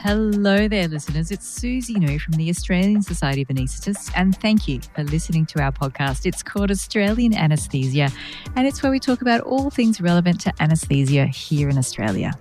Hello there, listeners. It's Susie New from the Australian Society of Anaesthetists, and thank you for listening to our podcast. It's called Australian Anesthesia, and it's where we talk about all things relevant to anaesthesia here in Australia.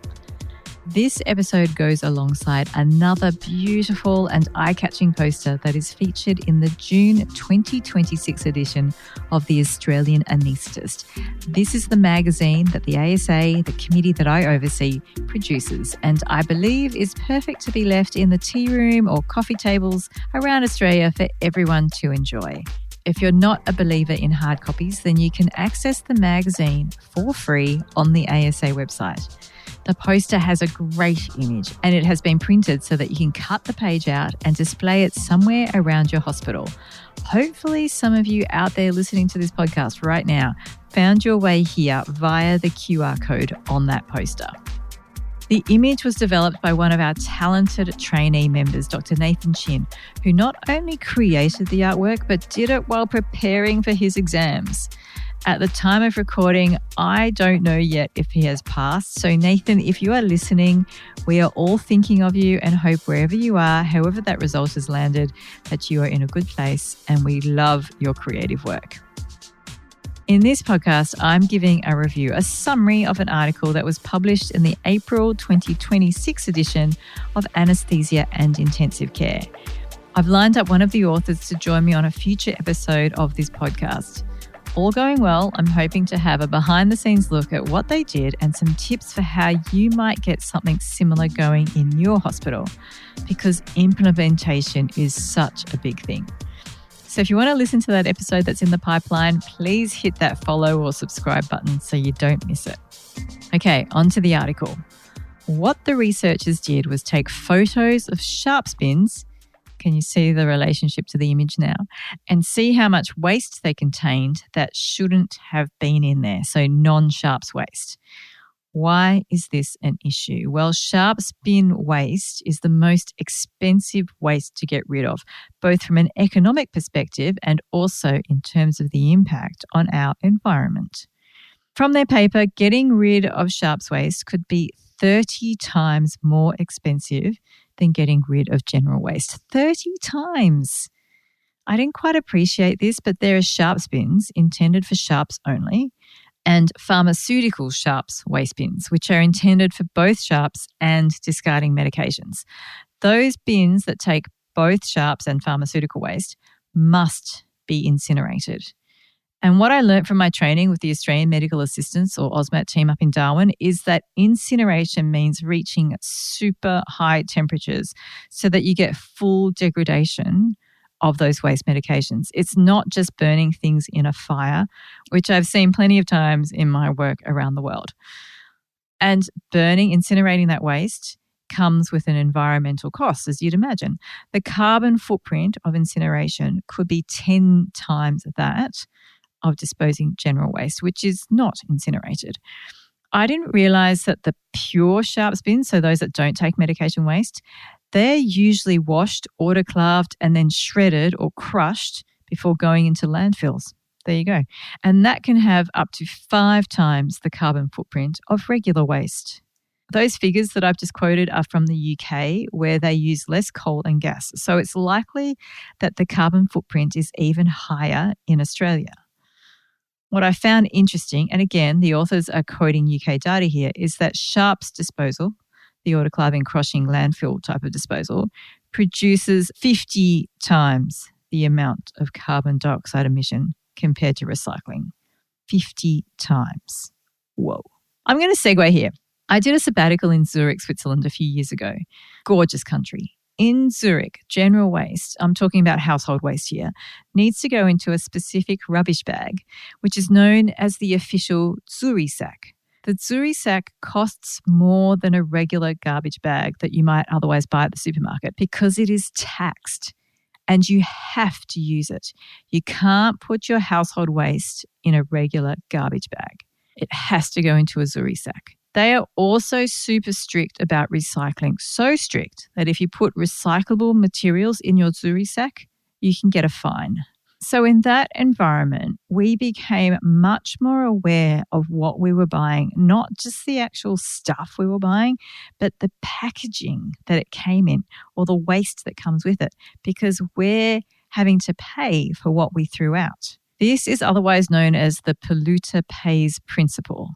This episode goes alongside another beautiful and eye-catching poster that is featured in the June 2026 edition of the Australian Anaesthetist. This is the magazine that the ASA, the committee that I oversee, produces, and I believe is perfect to be left in the tea room or coffee tables around Australia for everyone to enjoy. If you're not a believer in hard copies, then you can access the magazine for free on the ASA website. The poster has a great image and it has been printed so that you can cut the page out and display it somewhere around your hospital. Hopefully, some of you out there listening to this podcast right now found your way here via the QR code on that poster. The image was developed by one of our talented trainee members, Dr Nathan Chin, who not only created the artwork but did it while preparing for his exams. At the time of recording, I don't know yet if he has passed. So Nathan, if you are listening, we are all thinking of you and hope wherever you are, however that result has landed, that you are in a good place, and we love your creative work. In this podcast, I'm giving a review, a summary of an article that was published in the April 2026 edition of Anesthesia and Intensive Care. I've lined up one of the authors to join me on a future episode of this podcast. All going well, I'm hoping to have a behind-the-scenes look at what they did and some tips for how you might get something similar going in your hospital, because implementation is such a big thing. So if you want to listen to that episode that's in the pipeline, please hit that follow or subscribe button so you don't miss it. Okay, on to the article. What the researchers did was take photos of sharps bins. Can you see the relationship to the image now? And see how much waste they contained that shouldn't have been in there, so non-sharps waste. Why is this an issue? Well, sharps bin waste is the most expensive waste to get rid of, both from an economic perspective and also in terms of the impact on our environment. From their paper, getting rid of sharps waste could be 30 times more expensive than getting rid of general waste. 30 times. I didn't quite appreciate this, but there are sharps bins intended for sharps only and pharmaceutical sharps waste bins, which are intended for both sharps and discarding medications. Those bins that take both sharps and pharmaceutical waste must be incinerated. And what I learned from my training with the Australian Medical Assistants or AUSMAT team up in Darwin is that incineration means reaching super high temperatures so that you get full degradation of those waste medications. It's not just burning things in a fire, which I've seen plenty of times in my work around the world. And incinerating that waste comes with an environmental cost, as you'd imagine. The carbon footprint of incineration could be 10 times that of disposing general waste, which is not incinerated. I didn't realise that the pure sharps bins, so those that don't take medication waste, they're usually washed, autoclaved, and then shredded or crushed before going into landfills. There you go. And that can have up to 5 times the carbon footprint of regular waste. Those figures that I've just quoted are from the UK, where they use less coal and gas. So it's likely that the carbon footprint is even higher in Australia. What I found interesting, and again, the authors are quoting UK data here, is that sharps disposal, the autoclaving, crushing, landfill type of disposal, produces 50 times the amount of carbon dioxide emission compared to recycling. 50 times. Whoa. I'm going to segue here. I did a sabbatical in Zurich, Switzerland a few years ago. Gorgeous country. In Zurich, general waste, I'm talking about household waste here, needs to go into a specific rubbish bag, which is known as the official Zuri sack. The Zuri sack costs more than a regular garbage bag that you might otherwise buy at the supermarket because it is taxed and you have to use it. You can't put your household waste in a regular garbage bag. It has to go into a Zuri sack. They are also super strict about recycling, so strict that if you put recyclable materials in your Zuri sack, you can get a fine. So in that environment, we became much more aware of what we were buying, not just the actual stuff we were buying, but the packaging that it came in or the waste that comes with it, because we're having to pay for what we threw out. This is otherwise known as the polluter pays principle.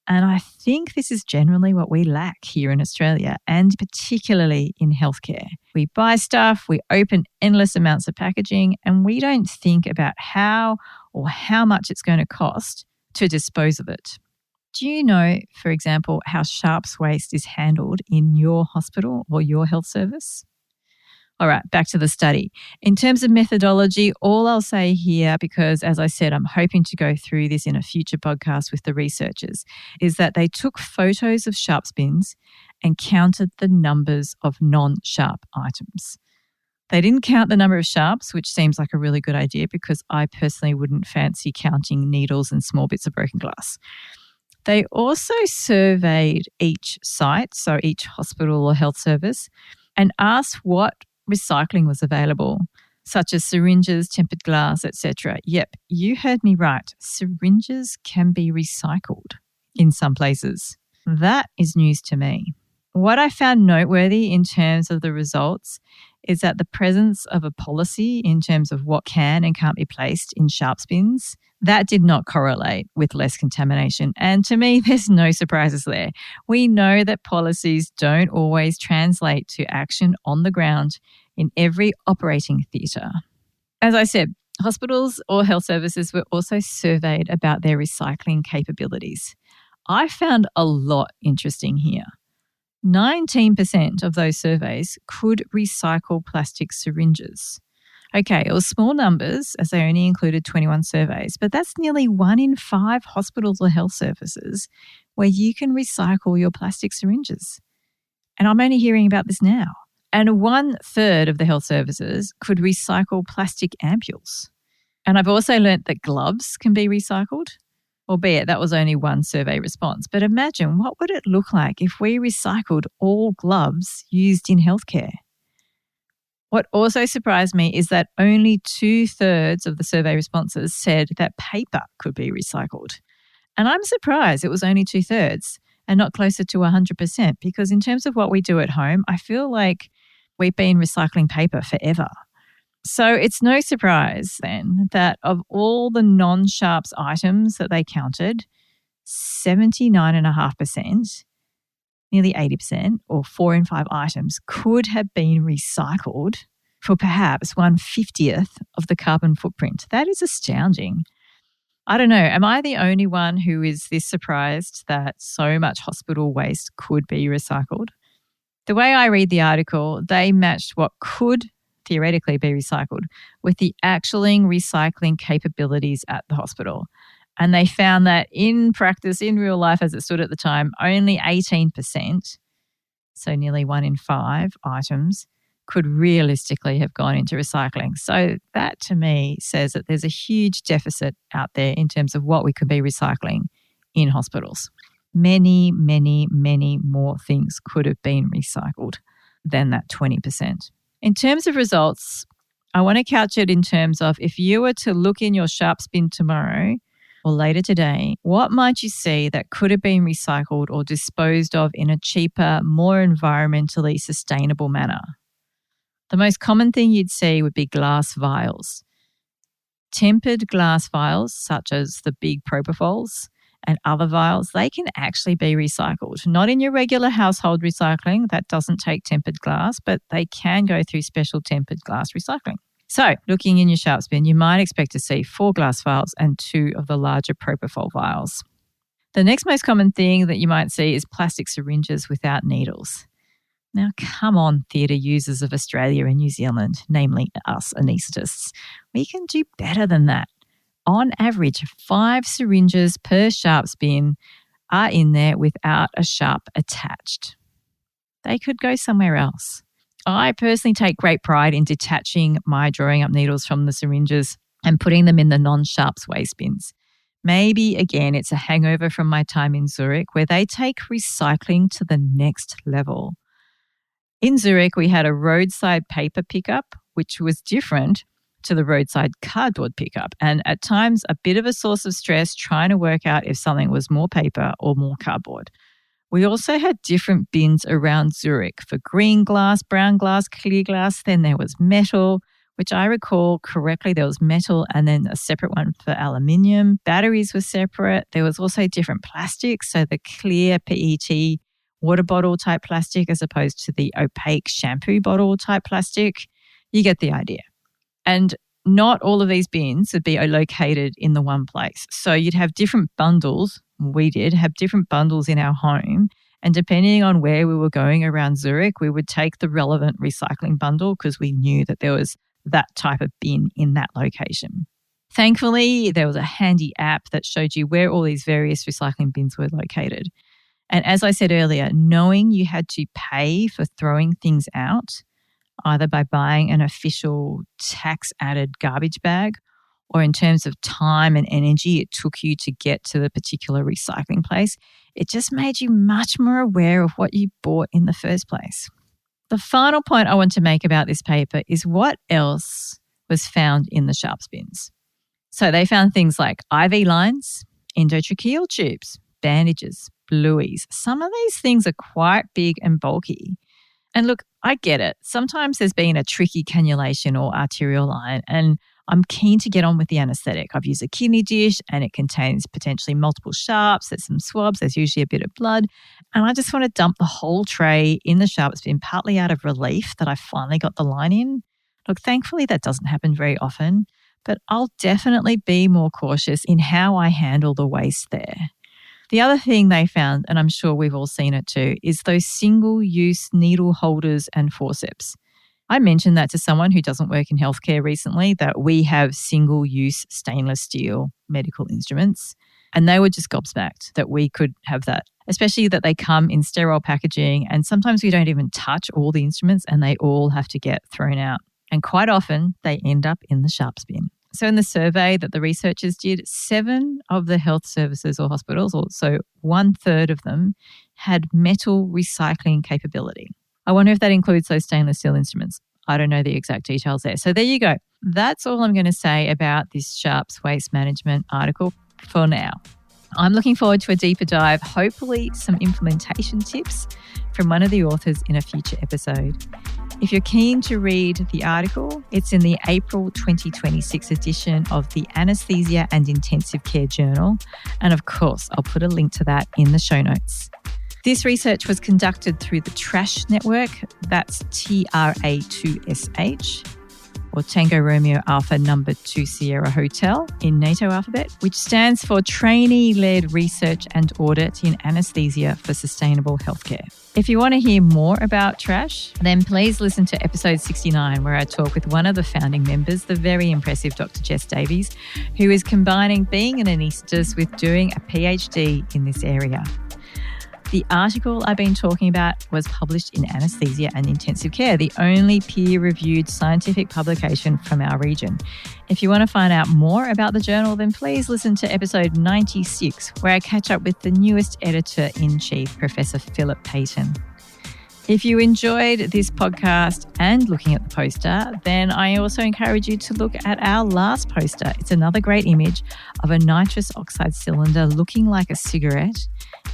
And I think this is generally what we lack here in Australia, and particularly in healthcare. We buy stuff, we open endless amounts of packaging, and we don't think about how or how much it's going to cost to dispose of it. Do you know, for example, how sharps waste is handled in your hospital or your health service? All right, back to the study. In terms of methodology, all I'll say here, because as I said, I'm hoping to go through this in a future podcast with the researchers, is that they took photos of sharps bins and counted the numbers of non-sharp items. They didn't count the number of sharps, which seems like a really good idea because I personally wouldn't fancy counting needles and small bits of broken glass. They also surveyed each site, so each hospital or health service, and asked what recycling was available, such as syringes, tempered glass, etc. Yep, you heard me right. Syringes can be recycled in some places. That is news to me. What I found noteworthy in terms of the results is that the presence of a policy in terms of what can and can't be placed in sharps bins, that did not correlate with less contamination. And to me, there's no surprises there. We know that policies don't always translate to action on the ground in every operating theatre. As I said, hospitals or health services were also surveyed about their recycling capabilities. I found a lot interesting here. 19% of those surveys could recycle plastic syringes. Okay, it was small numbers as they only included 21 surveys, but that's nearly 1 in 5 hospitals or health services where you can recycle your plastic syringes. And I'm only hearing about this now. And 1/3 of the health services could recycle plastic ampules. And I've also learnt that gloves can be recycled, albeit that was only one survey response. But imagine, what would it look like if we recycled all gloves used in healthcare? What also surprised me is that only 2/3 of the survey responses said that paper could be recycled. And I'm surprised it was only 2/3 and not closer to 100%, because in terms of what we do at home, I feel like we've been recycling paper forever. So it's no surprise then that of all the non-sharps items that they counted, 79.5%, nearly 80%, or 4 in 5 items could have been recycled for perhaps 1/50th of the carbon footprint. That is astounding. I don't know, am I the only one who is this surprised that so much hospital waste could be recycled? The way I read the article, they matched what could theoretically be recycled with the actual recycling capabilities at the hospital. And they found that in practice, in real life as it stood at the time, only 18%, so nearly 1 in 5 items, could realistically have gone into recycling. So that to me says that there's a huge deficit out there in terms of what we could be recycling in hospitals. Many, many, many more things could have been recycled than that 20%. In terms of results, I want to couch it in terms of if you were to look in your sharps bin tomorrow or later today, what might you see that could have been recycled or disposed of in a cheaper, more environmentally sustainable manner? The most common thing you'd see would be glass vials. Tempered glass vials, such as the big propofols and other vials, they can actually be recycled. Not in your regular household recycling, that doesn't take tempered glass, but they can go through special tempered glass recycling. So, looking in your sharps bin, you might expect to see 4 glass vials and 2 of the larger propofol vials. The next most common thing that you might see is plastic syringes without needles. Now, come on, theatre users of Australia and New Zealand, namely us anaesthetists. We can do better than that. On average, 5 syringes per sharps bin are in there without a sharp attached. They could go somewhere else. I personally take great pride in detaching my drawing up needles from the syringes and putting them in the non-sharps waste bins. Maybe, again, it's a hangover from my time in Zurich, where they take recycling to the next level. In Zurich, we had a roadside paper pickup, which was different to the roadside cardboard pickup, and at times a bit of a source of stress trying to work out if something was more paper or more cardboard. We also had different bins around Zurich for green glass, brown glass, clear glass. Then there was metal, which I recall correctly, there was metal and then a separate one for aluminium. Batteries were separate. There was also different plastics, so the clear PET water bottle type plastic as opposed to the opaque shampoo bottle type plastic. You get the idea. And not all of these bins would be located in the one place. So you'd have different bundles. We did have different bundles in our home. And depending on where we were going around Zurich, we would take the relevant recycling bundle because we knew that there was that type of bin in that location. Thankfully, there was a handy app that showed you where all these various recycling bins were located. And as I said earlier, knowing you had to pay for throwing things out, either by buying an official tax-added garbage bag or in terms of time and energy it took you to get to the particular recycling place, it just made you much more aware of what you bought in the first place. The final point I want to make about this paper is what else was found in the sharps bins. So they found things like IV lines, endotracheal tubes, bandages, blueies. Some of these things are quite big and bulky. And look, I get it. Sometimes there's been a tricky cannulation or arterial line, and I'm keen to get on with the anaesthetic. I've used a kidney dish and it contains potentially multiple sharps. There's some swabs. There's usually a bit of blood. And I just want to dump the whole tray in the sharps bin, partly out of relief that I finally got the line in. Look, thankfully that doesn't happen very often, but I'll definitely be more cautious in how I handle the waste there. The other thing they found, and I'm sure we've all seen it too, is those single-use needle holders and forceps. I mentioned that to someone who doesn't work in healthcare recently, that we have single-use stainless steel medical instruments, and they were just gobsmacked that we could have that, especially that they come in sterile packaging, and sometimes we don't even touch all the instruments and they all have to get thrown out. And quite often they end up in the sharps bin. So in the survey that the researchers did, 7 of the health services or hospitals, or so 1/3 of them, had metal recycling capability. I wonder if that includes those stainless steel instruments. I don't know the exact details there. So there you go. That's all I'm going to say about this sharps waste management article for now. I'm looking forward to a deeper dive, hopefully some implementation tips from one of the authors in a future episode. If you're keen to read the article, it's in the April 2026 edition of the Anesthesia and Intensive Care Journal. And of course, I'll put a link to that in the show notes. This research was conducted through the TRASH network, that's TRA2SH, or Tango Romeo Alpha number 2 Sierra Hotel in NATO alphabet, which stands for Trainee-Led Research and Audit in Anesthesia for Sustainable Healthcare. If you want to hear more about TRASH, then please listen to episode 69, where I talk with one of the founding members, the very impressive Dr Jess Davies, who is combining being an anaesthetist with doing a PhD in this area. The article I've been talking about was published in Anesthesia and Intensive Care, the only peer-reviewed scientific publication from our region. If you want to find out more about the journal, then please listen to episode 96, where I catch up with the newest editor-in-chief, Professor Philip Peyton. If you enjoyed this podcast and looking at the poster, then I also encourage you to look at our last poster. It's another great image of a nitrous oxide cylinder looking like a cigarette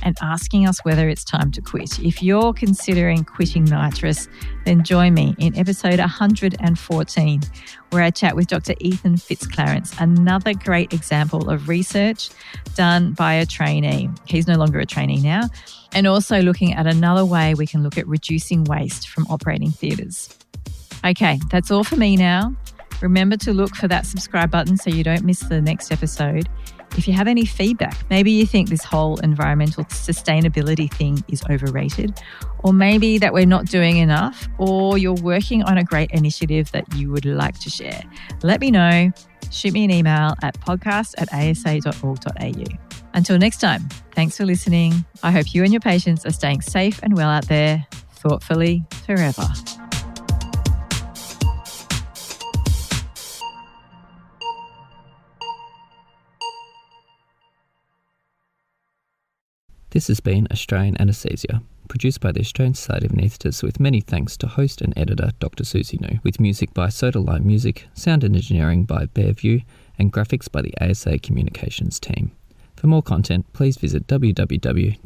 and asking us whether it's time to quit. If you're considering quitting nitrous, then join me in episode 114, where I chat with Dr Ethan Fitzclarence, another great example of research done by a trainee. He's no longer a trainee now. And also looking at another way we can look at reducing waste from operating theatres. Okay, that's all for me now. Remember to look for that subscribe button so you don't miss the next episode. If you have any feedback, maybe you think this whole environmental sustainability thing is overrated, or maybe that we're not doing enough, or you're working on a great initiative that you would like to share, let me know. Shoot me an email at podcast@asa.org.au. Until next time, thanks for listening. I hope you and your patients are staying safe and well out there, thoughtfully forever. This has been Australian Anaesthesia, produced by the Australian Society of Anaesthetists, with many thanks to host and editor Dr Susie Nu, with music by Soda Lime Music, sound and engineering by Bearview, and graphics by the ASA Communications team. For more content, please visit www.asa.org.au.